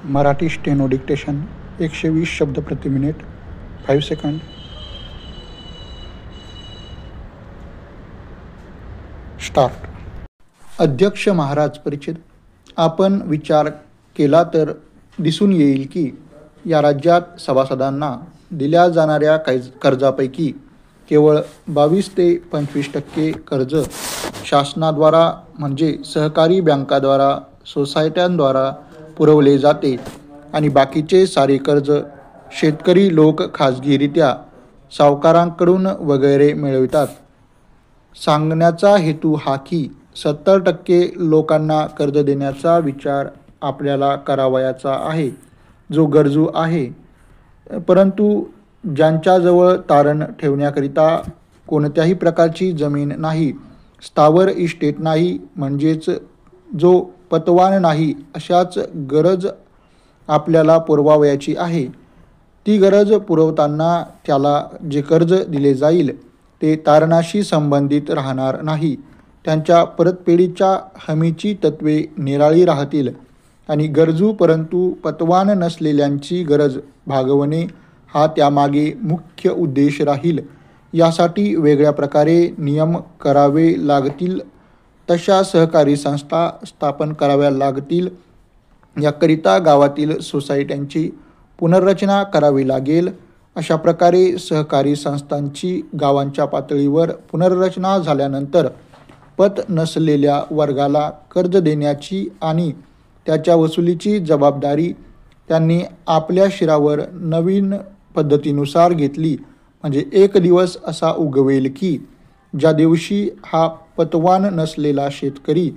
Marathi steno dictation 120 शब्द प्रति minute 5 second. Start. अध्यक्ष महाराज परिचित. आपण विचार केला तर दिसून येईल की या राज्यात सभासदांना दिल्या जाणाऱ्या कर्जापैकी केवळ 22 ते 25% कर्ज शासनाद्वारा म्हणजे सहकारी बँकाद्वारा सोसायट्यांद्वारा पुरवले जाते आणि बाकीचे सारे कर्ज शेतकरी लोक खाजगीरित्या सावकारांकडून वगैरे मिळवितात. सांगण्याचा हेतू हा की 70% लोकांना कर्ज देण्याचा विचार आपल्याला करावयाचा आहे जो गरजू आहे, परंतु ज्यांच्याजवळ तारण ठेवण्याकरिता कोणत्याही प्रकारची जमीन नाही, स्थावर इस्टेट नाही, म्हणजेच जो पतवान नाही, अशाच गरज आपल्याला पुरवावयाची आहे. ती गरज पुरवताना त्याला जे कर्ज दिले जाईल ते तारणाशी संबंधित राहणार नाही. त्यांच्या परतफेडीच्या हमीची तत्त्वे निराळी राहतील आणि गरजू परंतु पतवान नसलेल्यांची गरज भागवणे हा त्यामागे मुख्य उद्देश राहील. यासाठी वेगळ्या प्रकारे नियम करावे लागतील, तशा सहकारी संस्था स्थापन कराव्या लागतील. याकरिता गावातील सोसायट्यांची पुनर्रचना करावी लागेल. अशा प्रकारे सहकारी संस्थांची गावांच्या पातळीवर पुनर्रचना झाल्यानंतर पत नसलेल्या वर्गाला कर्ज देण्याची आणि त्याच्या वसुलीची जबाबदारी त्यांनी आपल्या शिरावर नवीन पद्धतीनुसार घेतली. म्हणजे एक दिवस असा उगवेल की ज्या दिवशी हा पतवान नसलेला शेतकरी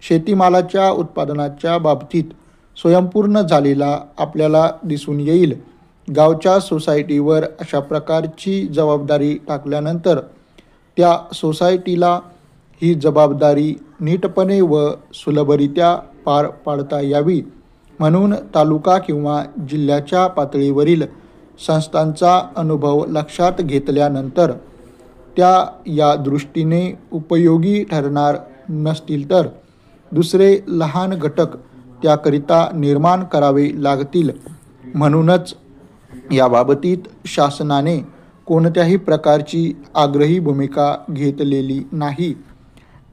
शेतीमालाच्या उत्पादनाच्या बाबतीत स्वयंपूर्ण झालेला आपल्याला दिसून येईल. गावच्या सोसायटीवर अशा प्रकारची जबाबदारी टाकल्यानंतर त्या सोसायटीला ही जबाबदारी नीटपणे व सुलभरित्या पार पाडता यावी म्हणून तालुका किंवा जिल्ह्याच्या पातळीवरील संस्थांचा अनुभव लक्षात घेतल्यानंतर त्या या दृष्टीने उपयोगी ठरणार नसतील तर दुसरे लहान घटक त्याकरिता निर्माण करावे लागतील. म्हणूनच याबाबतीत शासनाने कोणत्याही प्रकारची आग्रही भूमिका घेतलेली नाही.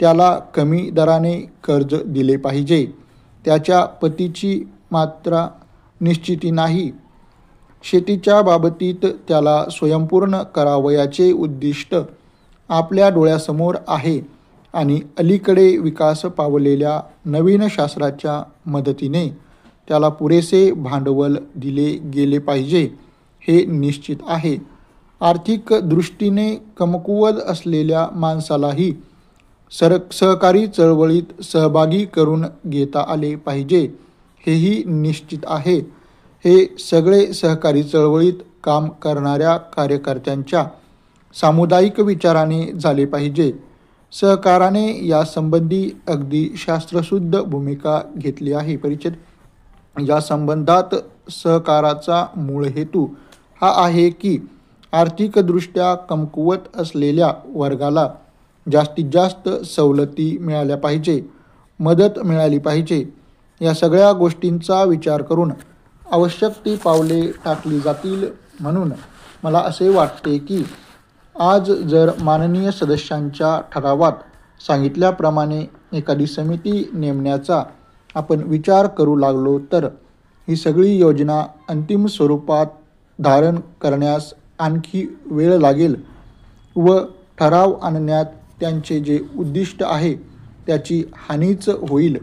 त्याला कमी दराने कर्ज दिले पाहिजे. त्याच्या पतीची मात्र निश्चिती नाही. शेतीच्या बाबतीत त्याला स्वयंपूर्ण करावयाचे उद्दिष्ट आपल्या डोळ्यासमोर आहे आणि अलीकडे विकास पावलेल्या नवीन शास्त्राच्या मदतीने त्याला पुरेसे भांडवल दिले गेले पाहिजे हे निश्चित आहे. आर्थिक दृष्टीने कमकुवत असलेल्या माणसालाही सहकारी चळवळीत सहभागी करून घेता आले पाहिजे हेही निश्चित आहे. हे सगळे सहकारी चळवळीत काम करणाऱ्या कार्यकर्त्यांच्या सामुदायिक विचाराने झाले पाहिजे. सहकाराने यासंबंधी अगदी शास्त्रशुद्ध भूमिका घेतली आहे. परिचित. या संबंधात सहकाराचा मूळ हेतू हा आहे की आर्थिकदृष्ट्या कमकुवत असलेल्या वर्गाला जास्तीत जास्त सवलती मिळाल्या पाहिजे, मदत मिळाली पाहिजे. या सगळ्या गोष्टींचा विचार करून आवश्यक ती पावले टाकली जातील. म्हणून मला असे वाटते की आज जर माननीय सदस्यांच्या ठरावात सांगितल्याप्रमाणे एखादी समिती नेमण्याचा आपण विचार करू लागलो तर ही सगळी योजना अंतिम स्वरूपात धारण करण्यास आणखी वेळ लागेल व ठराव आणण्यात त्यांचे जे उद्दिष्ट आहे त्याची हानीच होईल.